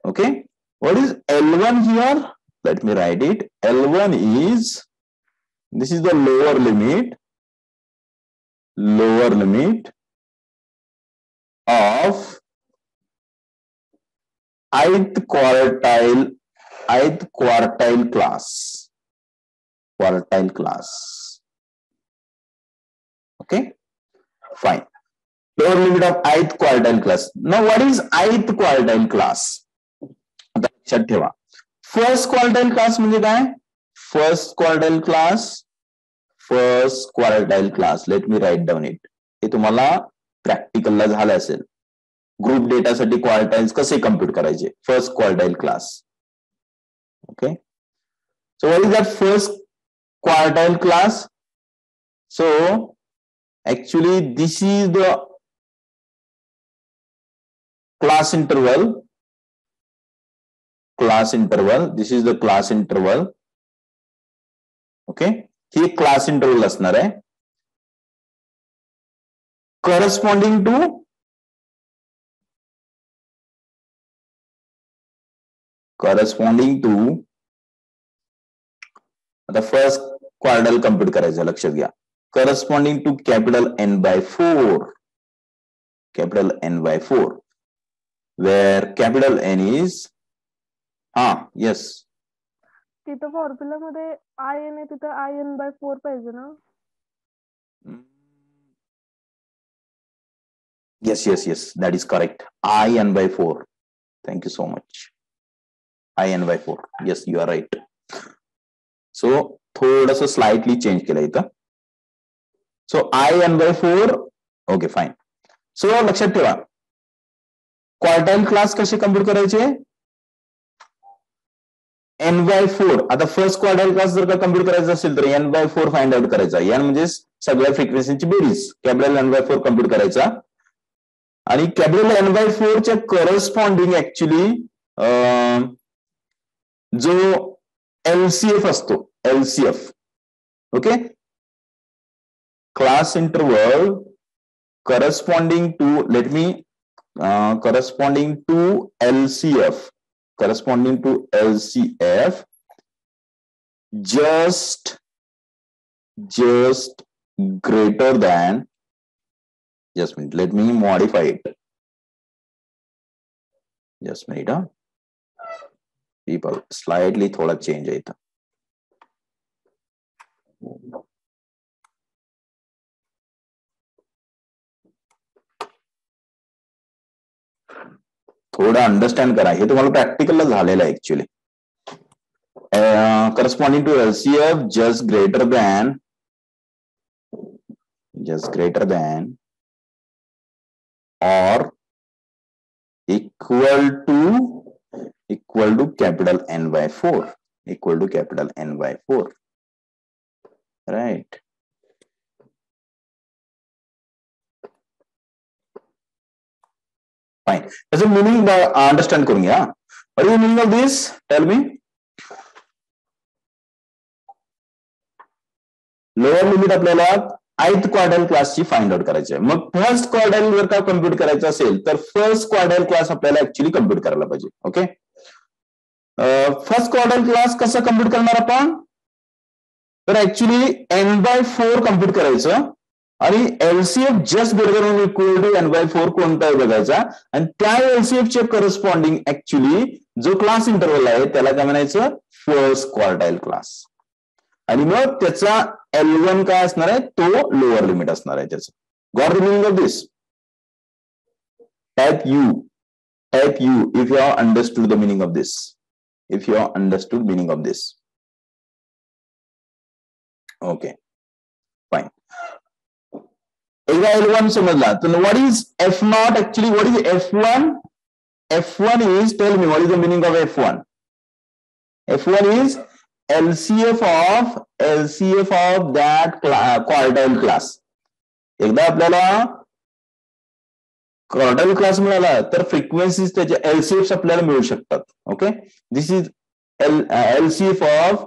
Okay, what is L1 here? Let me write it. L1 is, this is the lower limit of ith quartile class. Okay, fine. Lower limit of ith quartile class. Now what is ith quartile class? आता लक्षात ठेवा. First quartile class म्हणजे काय? First quartile class let me write down it. हे तुम्हाला प्रॅक्टिकलला झालं असेल. ग्रुप डेटासाठी क्वार्टाइल्स कसे कम्प्युट करायचे. First quartile class. Okay, so what is that first quartile class? So actually this is the class interval. This is the class interval. Okay, he class interval असणार आहे. corresponding to आता first quartile कम्प्युट करायचं, लक्षात घ्या. corresponding to capital N by 4, where capital N is yes. तिथं formula मध्ये I N आहे, तिथं आय एन बाय 4 पाहिजे ना. Yes, that is correct. I n by 4. Thank you so much. I n by 4. Yes, you are right. So थोडंसं slightly change केलं इथं. So I n by 4. Okay, fine. So लक्षात ठेवा, quartile class कसे कम्प्युट करायचे? n by 4. आता first quartile class जर का कम्प्युट करायचा असेल तर n by 4 फाइंड आउट करायचा. n म्हणजे सगळ्या फ्रिक्वेन्सीची बेरीज, कॅपिटल n by 4 कम्प्युट करायचा. आणि कॅपिटल n by 4 च्या करस्पॉन्डिंग ऍक्च्युली जो LCF असतो, LCF. Okay, class interval corresponding to LCF, just greater than, just a minute, let me modify it. Just a minute. People, slightly thoda change है इधर. थोडं understand करा, हे तुम्हाला प्रॅक्टिकलला झालेलं आहे actually. Corresponding to LCF just greater than or equal to capital N by 4, right? Fine. That's the meaning. Understand करून घ्या. What is the meaning of this? Tell me. Lower limit आपल्याला ith क्वार्टाइल क्लासची find out करायची आहे. मग first quartile जर का कम्प्युट करायचं असेल तर फर्स्ट क्वार्टाइल क्लास आपल्याला ऍक्च्युली कम्प्युट करायला पाहिजे. ओके, फर्स्ट क्वार्टाइल क्लास कसं कम्प्युट करणार आपण? तर ऍक्च्युली n by 4 कम्प्युट करायचं आणि LCF just greater than equal to n by 4 कोणता आहे बघायचा आणि त्या LCF चे करस्पॉन्डिंग ऍक्च्युली जो क्लास इंटरवल आहे त्याला काय म्हणायचं? First quartile class. आणि मग त्याचा L1 काय असणार आहे? तो लोअर लिमिट असणार आहे त्याचं. Got the meaning of this? Type U if you have understood the meaning of this. Okay, fine. एकदा L1 समजला तर what is F0 actually? What is F1? F1 is, tell me what is the meaning of F1? F1 is LCF of that quartile class. एकदा आपल्याला quartile class मिळाला तर frequencies त्याचे LCFs आपल्याला मिळू शकतात. Okay, this is LCF of,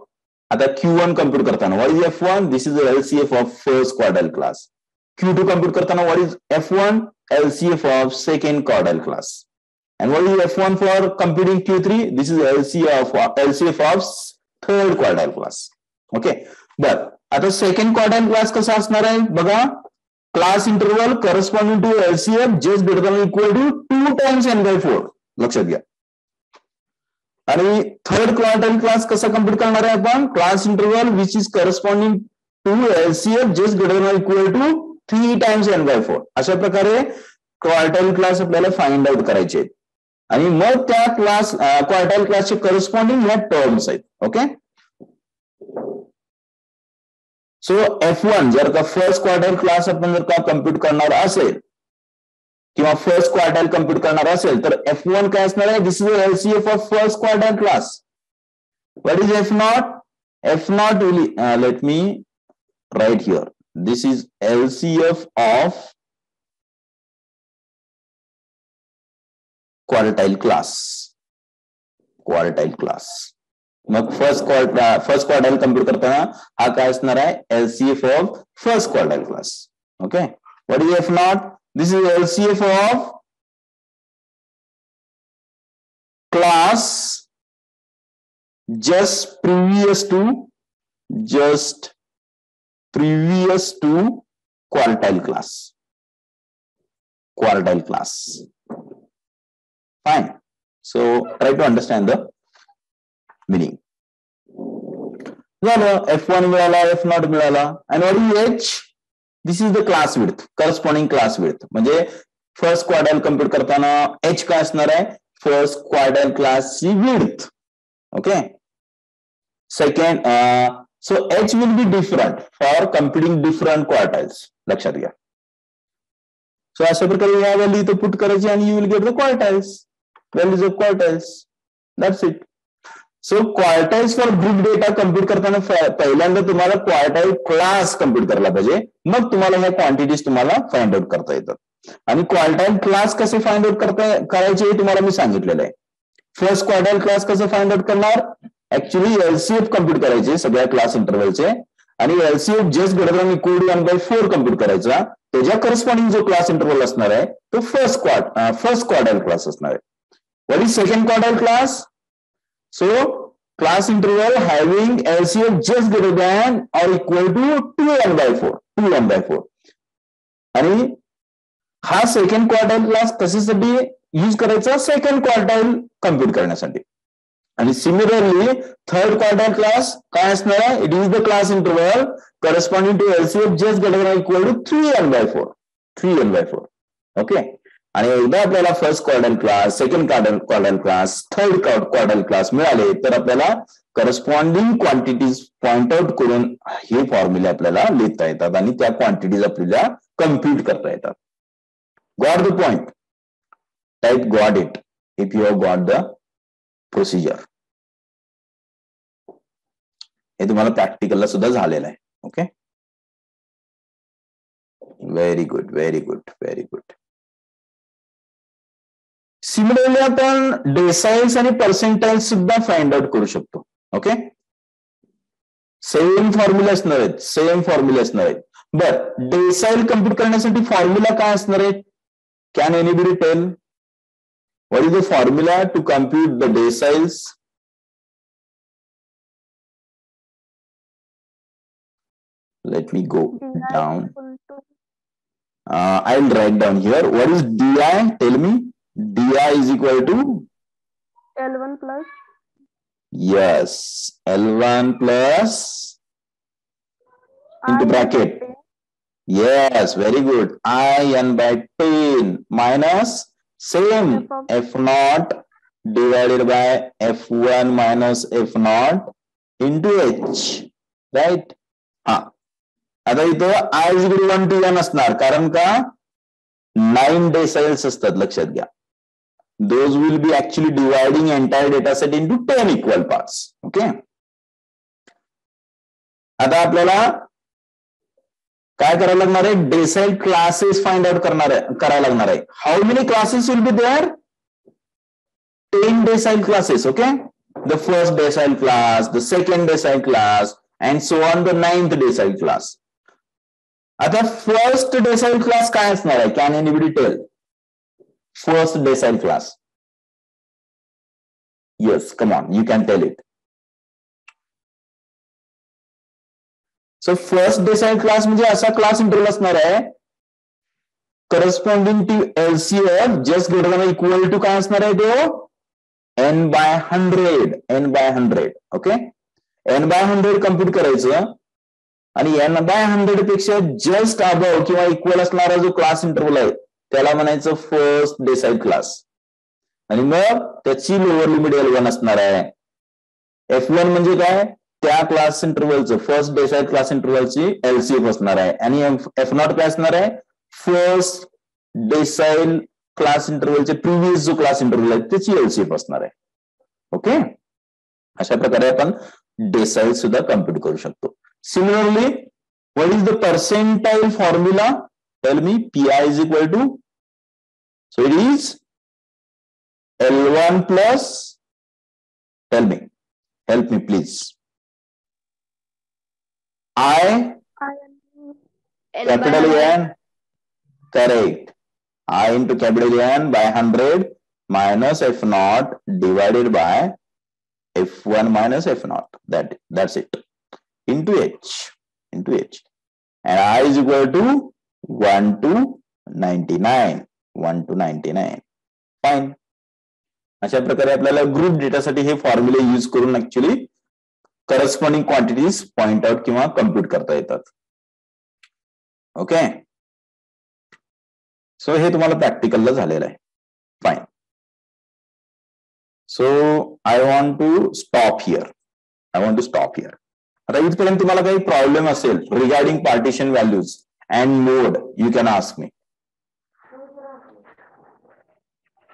आता Q1 कम्प्युट करताना what is F1? This is the LCF of first quartile class. Q2 कम्प्युट करताना what is F1? LCF of second quartile class. And what is F1 for computing Q3? This is LCF of third quartile class. Okay, बर आता second quartile class कसा असणार आहे बघा. Class interval corresponding to LCF just greater than equal to 2 times n by 4. लक्षात घ्या. आणि third quartile class कसा कम्प्युट करणार आहे आपण? Class interval which is corresponding to LCF just greater than equal to 3 times n/4 अशा प्रकारे क्वार्टाईल क्लास आपल्याला फाइंड आउट करायचे आहेत आणि मग त्या क्लास क्वार्टाईल क्लासचे करस्पॉन्डिंग ह्या टर्म्स आहेत. ओके, सो F1 जर का फर्स्ट क्वार्टाईल क्लास आपण जर का कम्प्युट करणार असेल किंवा फर्स्ट क्वार्टाईल कम्प्युट करणार असेल तर F1 काय असणार आहे? This is LCF of first quartile class. What is F0? F0 will let me write here. This is LCF of quartile class. Quartile class. Mug first quartile कम्प्युट करताना हा काय असणार आहे? LCF of first quartile class. Okay. What is F0? This is LCF of class just previous to quartile class. Fine. So try to understand the meaning. झालं, F1 मिळाला, F0 मिळाला. And what is H? This is the class width, corresponding class width. म्हणजे first quartile कम्प्युट करताना H काय असणार आहे? First quartile क्लासची width. Okay, second, so H will be different for computing different quartiles. लक्षात घ्या. सो अशा प्रकारे या व्हॅल्यू इथं पुट करायची आणि you will get the quartiles, values of quartiles. That's it. So quartiles for group data कम्प्युट करताना पहिल्यांदा तुम्हाला क्वार्टाईल क्लास कम्प्युट करायला पाहिजे, मग तुम्हाला ह्या क्वांटिटीज तुम्हाला फाइंड आउट करता येतात. आणि क्वार्टाईल क्लास कसे फाइंड आउट करायचे हे तुम्हाला मी सांगितलेलं आहे. फर्स्ट क्वार्टाईल क्लास कसं फाइंड आउट करणार? ऍक्च्युली LCF कम्प्युट करायचे सगळ्या क्लास इंटरव्हलचे आणि LCF just greater than equal to 1/4 compute करायचा. त्याच्या करस्पॉन्डिंग जो क्लास इंटरव्हल असणार आहे तो फर्स्ट क्वार्टाईल क्लास असणार आहे. What is second quartile class? So class interval having LCF just greater than or equal to 2n/4. आणि हा सेकंड क्वार्टाईल क्लास कशासाठी यूज करायचा? सेकंड क्वार्टाईल कम्प्युट करण्यासाठी. आणि सिमिलरली थर्ड क्वार्टाईल क्लास काय असणार आहे? It is the class interval corresponding to LCF just greater than equal to 3n/4. Okay, आणि एकदा आपल्याला first quartile class, second quartile class, third quartile class मिळाले तर आपल्याला करस्पॉन्डिंग क्वांटिटीज पॉइंट आउट करून हे फॉर्म्युले आपल्याला लिहिता येतात आणि त्या क्वांटिटीज आपल्याला कम्प्युट करता येतात. Got the point? Type got it if you have got the procedure. हे तुम्हाला प्रॅक्टिकलला सुद्धा झालेलं आहे. Okay, very good, very good, very good. Similarly आपण डेसाइल्स आणि पर्सेंटाइल्स सुद्धा फाइंड आउट करू शकतो. ओके, सेम फॉर्म्युला असणार आहेत. बर, डेसाइल कम्प्युट करण्यासाठी फॉर्म्युला काय असणार आहे? Can anybody tell? What is the formula to compute the deciles? Let me go down. I'll write down here. What is DI? Tell me. DI is equal to? L1 plus. Yes, L1 plus into bracket. Yes, very good. IN/10 minus same F0 divided by F1 minus F0 into H. Right? हा, आता इथं I is equal to 1 to n असणार कारण का 9 deciles असतात. लक्षात घ्या. Those will be actually dividing entire data set into 10 equal parts. Okay? आता आपल्याला काय करायला लागणार आहे? डेसाइल क्लासेस फाइंड आउट करायला लागणार आहे. How many classes will be there? 10 decile classes. Okay, the first decile class, the second decile class and so on the 9th decile class. आता फर्स्ट डेसाइल क्लास काय असणार आहे? Can anybody tell? First decile class. Yes, come on, you can tell it. So first decile class म्हणजे असा class interval असणार आहे corresponding to LCF just greater than equal to काय असणार आहे? तो n/100. ओके, n/100 कम्प्युट करायचं आणि n बाय 100 पेक्षा जस्ट अबव किंवा इक्वल असणारा जो क्लास इंटरव्हल आहे त्याला म्हणायचं फर्स्ट डेसाइल क्लास, आणि मग त्याची लोअर लिमिट L1 असणार आहे. F1 म्हणजे काय, त्या क्लास इंटरव्हलचं फर्स्ट डेसाइल क्लास इंटरव्हलची LCF असणार आहे, आणि F0 काय असणार आहे, फर्स्ट डेसाइल क्लास इंटरव्हलचे प्रिव्हियस जो क्लास इंटरव्हल आहे त्याची LCF असणार आहे. ओके, अशा प्रकारे आपण डेसाइल सुद्धा कम्प्युट करू शकतो. Similarly, what is the percentile formula? Tell me. PI is equal to, so it is L1 plus, tell me, help me please. I, capital N, correct. I into capital N by 100 minus F0 divided by F1 minus F0. That's it. Into H. And I is equal to 1 to 99. 1 to 99. Fine. अशा प्रकारे आपल्याला group डेटासाठी हे फॉर्म्युले use करून actually corresponding quantities point out किंवा कम्प्युट करता येतात. Okay, सो हे तुम्हाला प्रॅक्टिकलला झालेलं आहे. Fine. So I want to stop here. आता इथपर्यंत तुम्हाला काही प्रॉब्लेम असेल regarding partition values and mode, you can ask me.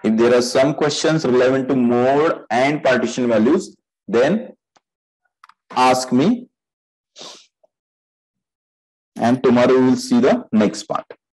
If there are some questions relevant to mode and partition values, then ask me, and tomorrow we will see the next part.